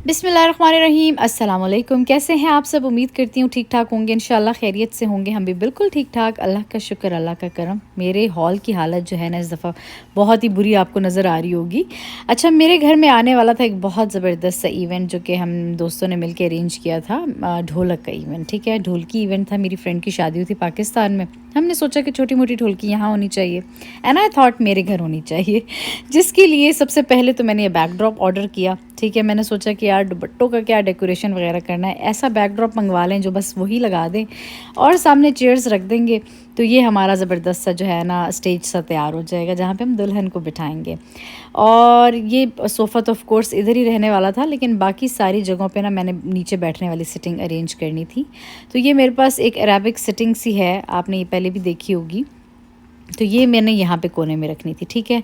बिस्मिल्लाहिर्रहमानिर्रहीम अस्सलाम वालेकुम। कैसे हैं आप सब? उम्मीद करती हूँ ठीक ठाक होंगे, इंशाल्लाह खैरियत से होंगे। हम भी बिल्कुल ठीक ठाक, अल्लाह का शुक्र, अल्लाह का करम। मेरे हॉल की हालत जो है ना इस दफ़ा बहुत ही बुरी आपको नज़र आ रही होगी। अच्छा, मेरे घर में आने वाला था एक बहुत ज़बरदस्त सा इवेंट जो कि हम दोस्तों ने मिलकर अरेंज किया था। ढोलक का इवेंट, ठीक है, ढोलकी इवेंट था। मेरी फ्रेंड की शादी हुई थी पाकिस्तान में। हमने सोचा कि छोटी मोटी ढोलकी यहाँ होनी चाहिए एंड आई थॉट मेरे घर होनी चाहिए, जिसके लिए सबसे पहले तो मैंने ये बैकड्रॉप ऑर्डर किया। ठीक है, मैंने सोचा कि यार दुपट्टों का क्या डेकोरेशन वगैरह करना है, ऐसा बैकड्रॉप मंगवा लें जो बस वही लगा दें और सामने चेयर्स रख देंगे तो ये हमारा ज़बरदस्त सा जो है ना स्टेज सा तैयार हो जाएगा जहाँ पे हम दुल्हन को बिठाएंगे। और ये सोफ़ा तो ऑफ कोर्स इधर ही रहने वाला था, लेकिन बाकी सारी जगहों पे ना मैंने नीचे बैठने वाली सिटिंग अरेंज करनी थी। तो ये मेरे पास एक अरेबिक सिटिंग सी है, आपने ये पहले भी देखी होगी। तो ये मैंने यहाँ पे कोने में रखनी थी, ठीक है।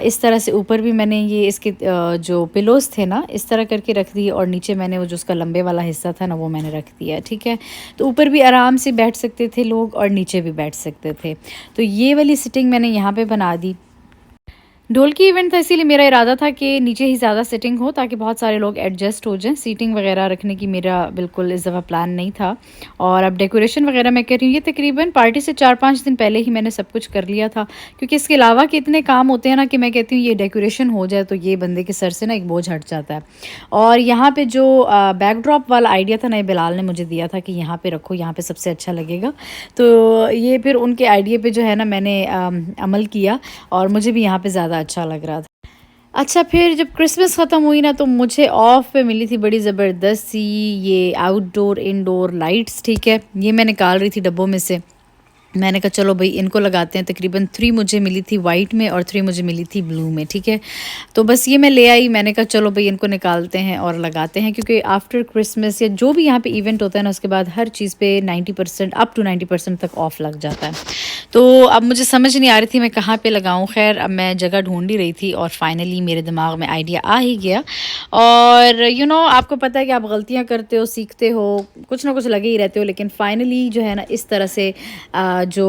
इस तरह से ऊपर भी मैंने ये इसके जो पिलोस थे ना इस तरह करके रख दिए और नीचे मैंने वो जो उसका लंबे वाला हिस्सा था ना वो मैंने रख दिया, ठीक है। तो ऊपर भी आराम से बैठ सकते थे लोग और नीचे भी बैठ सकते थे। तो ये वाली सिटिंग मैंने यहाँ पे बना दी। ढोलकी इवेंट था इसीलिए मेरा इरादा था कि नीचे ही ज़्यादा सीटिंग हो ताकि बहुत सारे लोग एडजस्ट हो जाएं। सीटिंग वगैरह रखने की मेरा बिल्कुल इस दफ़ा प्लान नहीं था। और अब डेकोरेशन वगैरह मैं कर रही हूँ, ये तकरीबन पार्टी से 4-5 दिन पहले ही मैंने सब कुछ कर लिया था, क्योंकि इसके अलावा कि इतने काम होते हैं ना कि मैं कहती हूँ ये डेकोरेशन हो जाए तो ये बंदे के सर से ना एक बोझ हट जाता है। और यहाँ पर जो बैकड्रॉप वाला आइडिया था ना ये बिलाल ने मुझे दिया था कि यहाँ पर रखो, यहाँ पर सबसे अच्छा लगेगा। तो ये फिर उनके आइडिया पर जो है ना मैंने अमल किया और मुझे भी यहाँ पर ज़्यादा अच्छा लग रहा था। अच्छा, फिर जब क्रिसमस ख़त्म हुई ना तो मुझे ऑफ पे मिली थी बड़ी ज़बरदस्त सी ये आउटडोर इनडोर लाइट्स, ठीक है। ये मैं निकाल रही थी डब्बों में से, मैंने कहा चलो भाई इनको लगाते हैं। तकरीबन 3 मुझे मिली थी वाइट में और 3 मुझे मिली थी ब्लू में, ठीक है। तो बस ये मैं ले आई, मैंने कहा चलो भाई इनको निकालते हैं और लगाते हैं, क्योंकि आफ्टर क्रिसमस या जो भी यहाँ पे इवेंट होता है ना उसके बाद हर चीज़ पे 90% अप टू 90% तक ऑफ लग जाता है। तो अब मुझे समझ नहीं आ रही थी मैं कहाँ पे लगाऊं। खैर अब मैं जगह ढूंढ ही रही थी और फाइनली मेरे दिमाग में आइडिया आ ही गया। और आपको पता है कि आप गलतियाँ करते हो, सीखते हो, कुछ ना कुछ लगे ही रहते हो, लेकिन फाइनली जो है ना इस तरह से जो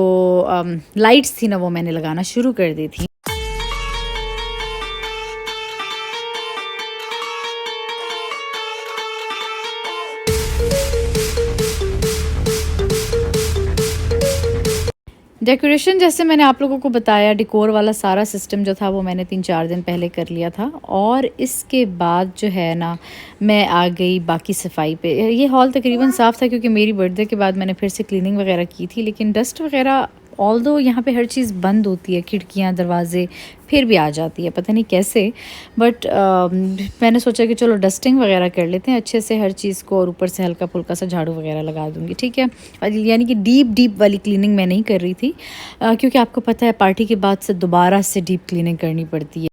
लाइट्स थी ना वो मैंने लगाना शुरू कर दी थी। डेकोरेशन जैसे मैंने आप लोगों को बताया, डेकोर वाला सारा सिस्टम जो था वो मैंने 3-4 दिन पहले कर लिया था। और इसके बाद जो है ना मैं आ गई बाकी सफाई पे। ये हॉल तकरीबन साफ़ था क्योंकि मेरी बर्थडे के बाद मैंने फिर से क्लीनिंग वगैरह की थी, लेकिन डस्ट वगैरह ऑल्दो यहाँ पे हर चीज़ बंद होती है, खिड़कियाँ दरवाज़े फिर भी आ जाती है, पता नहीं कैसे। बट मैंने सोचा कि चलो डस्टिंग वगैरह कर लेते हैं अच्छे से हर चीज़ को, और ऊपर से हल्का फुल्का सा झाड़ू वगैरह लगा दूँगी, ठीक है। यानी कि डीप वाली क्लीनिंग मैं नहीं कर रही थी, क्योंकि आपको पता है पार्टी के बाद से दोबारा से डीप क्लीनिंग करनी पड़ती है।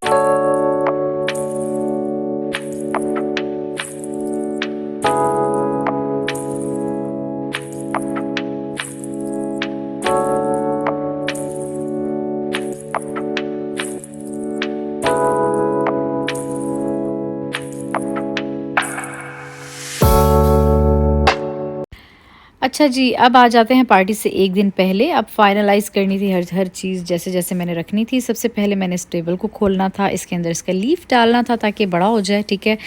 अच्छा जी, अब आ जाते हैं पार्टी से एक दिन पहले। अब फाइनलाइज़ करनी थी हर चीज़ जैसे जैसे मैंने रखनी थी। सबसे पहले मैंने इस टेबल को खोलना था, इसके अंदर इसका लीफ डालना था ताकि बड़ा हो जाए, ठीक है।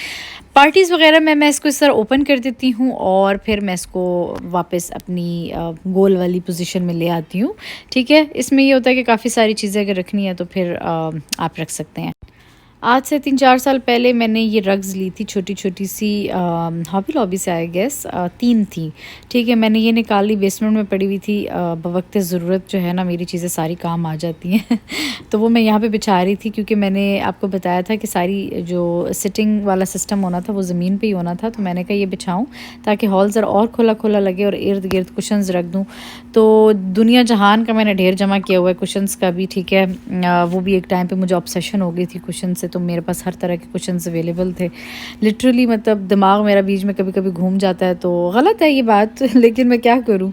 पार्टीज़ वगैरह में मैं इसको इस तरह ओपन कर देती हूँ और फिर मैं इसको वापस अपनी गोल वाली पोजीशन में ले आती हूँ, ठीक है। इसमें ये होता है कि काफ़ी सारी चीज़ें अगर रखनी है तो फिर आप रख सकते हैं। आज से 3-4 साल पहले मैंने ये रग्स ली थी, छोटी छोटी सी हॉबी लॉबी से, आई गेस 3 थी, ठीक है। मैंने ये निकाली, बेसमेंट में पड़ी हुई थी। बवक्त ज़रूरत जो है ना मेरी चीज़ें सारी काम आ जाती हैं तो वो मैं यहाँ पे बिछा रही थी, क्योंकि मैंने आपको बताया था कि सारी जो सिटिंग वाला सिस्टम होना था वो ज़मीन पे ही होना था। तो मैंने कहा ये बिछाऊँ ताकि हॉल ज़रा और खुला खुला लगे और इर्द गिर्द कुशन्स रख दूँ। तो दुनिया जहान का मैंने ढेर जमा किया हुआ है कुशन्स का भी, ठीक है। वो भी एक टाइम पे मुझे ऑब्सेशन हो गई थी कुशन से, तो मेरे पास हर तरह के कुशन्स अवेलेबल थे। लिटरली मतलब दिमाग मेरा बीच में कभी कभी घूम जाता है, तो गलत है ये बात लेकिन मैं क्या करूँ।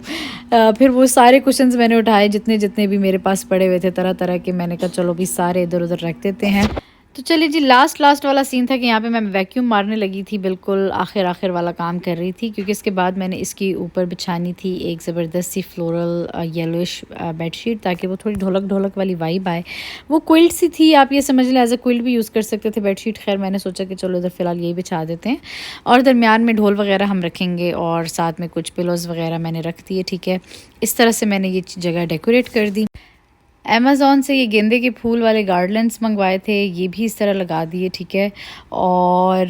फिर वो सारे कुशन्स मैंने उठाए जितने जितने भी मेरे पास पड़े हुए थे तरह तरह के, मैंने कहा चलो भी सारे इधर उधर रख देते हैं। तो चलिए जी, लास्ट वाला सीन था कि यहाँ पे मैं वैक्यूम मारने लगी थी, बिल्कुल आखिर वाला काम कर रही थी, क्योंकि इसके बाद मैंने इसके ऊपर बिछानी थी एक ज़बरदस्त सी फ्लोरल येलोइश बेडशीट, ताकि वो थोड़ी ढोलक ढोलक वाली वाइब आए। वो क्विल्ट सी थी, आप ये समझ लें एज अ क्विल्ट भी यूज़ कर सकते थे बेडशीट। खैर मैंने सोचा कि चलो इधर फ़िलहाल यही बिछा देते हैं, और दरमियान में ढोल वगैरह हम रखेंगे, और साथ में कुछ पिलोज़ वगैरह मैंने रख दिए। ठीक है, इस तरह से मैंने ये जगह डेकोरेट कर दी। अमेज़ॉन से ये गेंदे के फूल वाले गार्डलेंस मंगवाए थे, ये भी इस तरह लगा दिए। ठीक है, और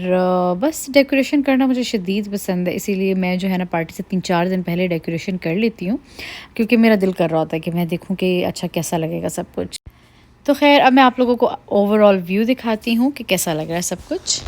बस डेकोरेशन करना मुझे शदीद पसंद है, इसीलिए मैं जो है ना पार्टी से 3-4 दिन पहले डेकोरेशन कर लेती हूँ, क्योंकि मेरा दिल कर रहा होता है कि मैं देखूँ कि अच्छा कैसा लगेगा सब कुछ। तो खैर अब मैं आप लोगों को ओवरऑल व्यू दिखाती हूँ कि कैसा लग रहा है सब कुछ।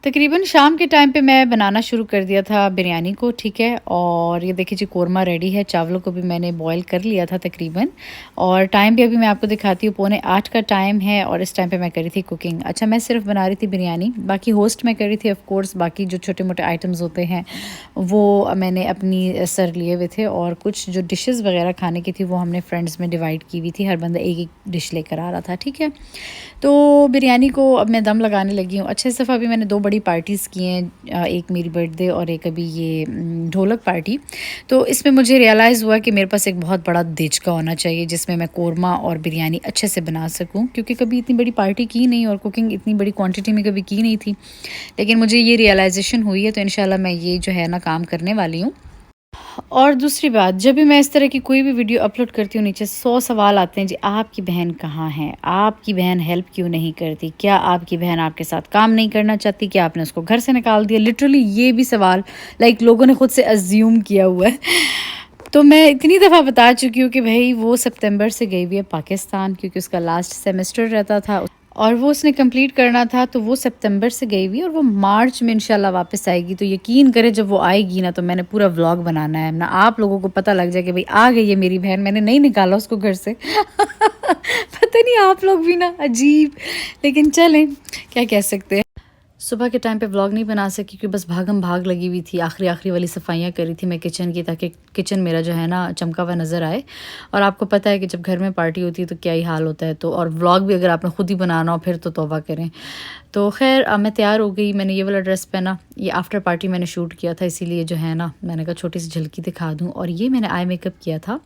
तकरीबन शाम के टाइम पे मैं बनाना शुरू कर दिया था बिरयानी को। ठीक है, और ये देखिए जी कोरमा रेडी है, चावलों को भी मैंने बॉईल कर लिया था तकरीबन, और टाइम भी अभी मैं आपको दिखाती हूँ, 7:45 का टाइम है, और इस टाइम पे मैं करी थी कुकिंग। अच्छा, मैं सिर्फ बना रही थी बिरयानी, बाकी होस्ट मैं करी थी ऑफ कोर्स, बाकी जो छोटे मोटे आइटम्स होते हैं वो मैंने अपनी सर लिए हुए थे, और कुछ जो डिशेज़ वगैरह खाने की थी वो हमने फ्रेंड्स में डिवाइड की हुई थी, हर बंदा एक एक डिश लेकर आ रहा था। ठीक है, तो बिरयानी को अब मैं दम लगाने लगी हूँ। अच्छा, इस दफ़ा भी मैंने 2 बड़ी पार्टीज़ की हैं, एक मेरी बर्थडे और एक अभी ये ढोलक पार्टी। तो इसमें मुझे रियलाइज़ हुआ कि मेरे पास एक बहुत बड़ा देचका होना चाहिए, जिसमें मैं कोरमा और बिरयानी अच्छे से बना सकूँ, क्योंकि कभी इतनी बड़ी पार्टी की नहीं और कुकिंग इतनी बड़ी क्वांटिटी में कभी की नहीं थी। लेकिन मुझे ये रियलाइजेशन हुई है, तो इंशाल्लाह मैं ये जो है ना काम करने वाली हूँ। और दूसरी बात, जब भी मैं इस तरह की कोई भी वीडियो अपलोड करती हूँ, नीचे 100 सवाल आते हैं जी, आपकी बहन कहाँ है, आपकी बहन हेल्प क्यों नहीं करती, क्या आपकी बहन आपके साथ काम नहीं करना चाहती, क्या आपने उसको घर से निकाल दिया। लिटरली ये भी सवाल लोगों ने खुद से अज्यूम किया हुआ है। तो मैं इतनी दफ़ा बता चुकी हूँ कि भाई वो सितंबर से गई हुई है पाकिस्तान, क्योंकि उसका लास्ट सेमेस्टर रहता था और वो उसने कंप्लीट करना था, तो वो सितंबर से गई हुई और वो मार्च में इंशाल्लाह वापस आएगी। तो यकीन करें जब वो आएगी ना, तो मैंने पूरा व्लॉग बनाना है ना, आप लोगों को पता लग जाए कि भाई आ गई है मेरी बहन, मैंने नहीं निकाला उसको घर से। पता नहीं, आप लोग भी ना अजीब, लेकिन चलें क्या कह सकते हैं। सुबह के टाइम पे व्लॉग नहीं बना सकी, क्योंकि बस भागम भाग लगी हुई थी, आखिरी वाली सफाइयाँ करी थी मैं किचन की, ताकि किचन मेरा जो है ना चमका हुआ नज़र आए। और आपको पता है कि जब घर में पार्टी होती है तो क्या ही हाल होता है। तो और व्लॉग भी अगर आपने खुद ही बनाना हो फिर तो तौबा करें। तो खैर मैं तैयार हो गई, मैंने ये वाला ड्रेस पहना, ये आफ्टर पार्टी मैंने शूट किया था, इसीलिए जो है ना मैंने कहा छोटी सी झलकी दिखा दूँ। और ये मैंने आई मेकअप किया था,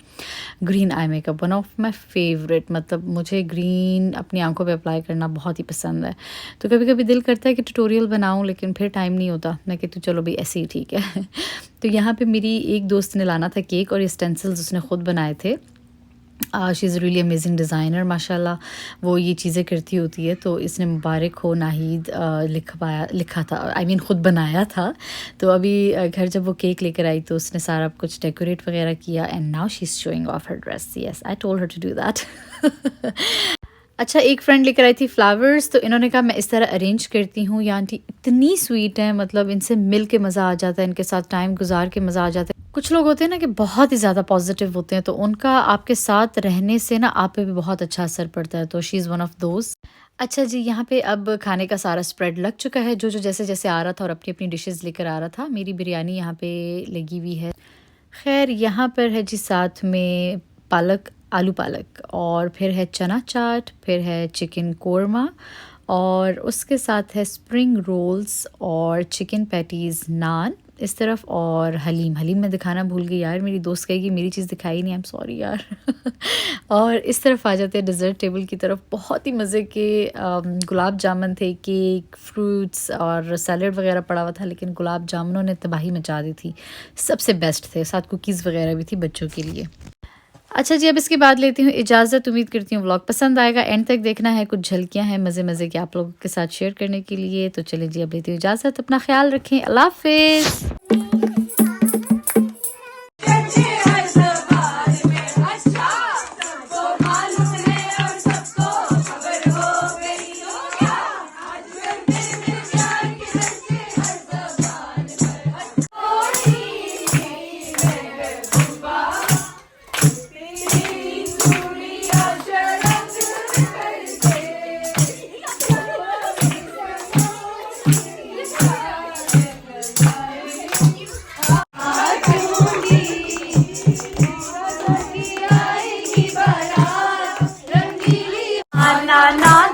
green eye makeup, one of my favourite. मतलब मुझे ग्रीन अपनी आंखों पे अप्लाई करना बहुत ही पसंद है। तो कभी कभी दिल करता है कि ट्यूटोरियल बनाऊं, लेकिन फिर टाइम नहीं होता। मैं कहती हूँ चलो भाई ऐसे ही ठीक है। तो यहाँ पे मेरी एक दोस्त ने लाना था केक, और ये स्टेंसिल्स उसने ख़ुद बनाए थे। She is really amazing designer माशाल्लाह, वो ये चीज़ें करती होती है। तो इसने मुबारक हो नाहिद लिखा था, आई मीन ख़ुद बनाया था। तो अभी घर जब वो केक लेकर आई तो उसने सारा कुछ डेकोरेट वगैरह किया, and now she is showing off her dress. Yes, I told her to do that. अच्छा, एक फ्रेंड लेकर आई थी फ्लावर्स, तो इन्होंने कहा मैं इस तरह अरेंज करती हूँ। ये आंटी इतनी स्वीट है, मतलब इनसे मिल के मज़ा आ जाता है, इनके साथ टाइम गुजार के मज़ा आ जाता है। कुछ लोग होते हैं ना कि बहुत ही ज़्यादा पॉजिटिव होते हैं, तो उनका आपके साथ रहने से ना आप पे भी बहुत अच्छा असर पड़ता है। तो she is one of those. अच्छा जी, यहाँ पे अब खाने का सारा स्प्रेड लग चुका है, जो जो जैसे जैसे आ रहा था और अपनी अपनी डिशेज़ लेकर आ रहा था। मेरी बिरयानी यहाँ पे लगी हुई है। खैर यहाँ पर है जी साथ में पालक, आलू पालक, और फिर है चना चाट, फिर है चिकन कोरमा, और उसके साथ है स्प्रिंग रोल्स और चिकन पैटीज़, नान इस तरफ, और हलीम मैं दिखाना भूल गई यार, मेरी दोस्त कहेगी मेरी चीज़ दिखाई नहीं, आई एम सॉरी यार। और इस तरफ आ जाते हैं डिज़र्ट टेबल की तरफ। बहुत ही मज़े के गुलाब जामुन थे, केक, फ्रूट्स और सैलड वगैरह पड़ा हुआ था, लेकिन गुलाब जामुनों ने तबाही मचा दी थी, सबसे बेस्ट थे। साथ कुकीज़ वगैरह भी थी बच्चों के लिए। अच्छा जी, अब इसके बाद लेती हूँ इजाज़त। उम्मीद करती हूँ व्लॉग पसंद आएगा, एंड तक देखना है, कुछ झलकियाँ हैं मज़े के आप लोगों के साथ शेयर करने के लिए। तो चलिए जी, अब लेती हूँ इजाज़त, अपना ख्याल रखें, अल्लाह हाफ़िज़। ना ना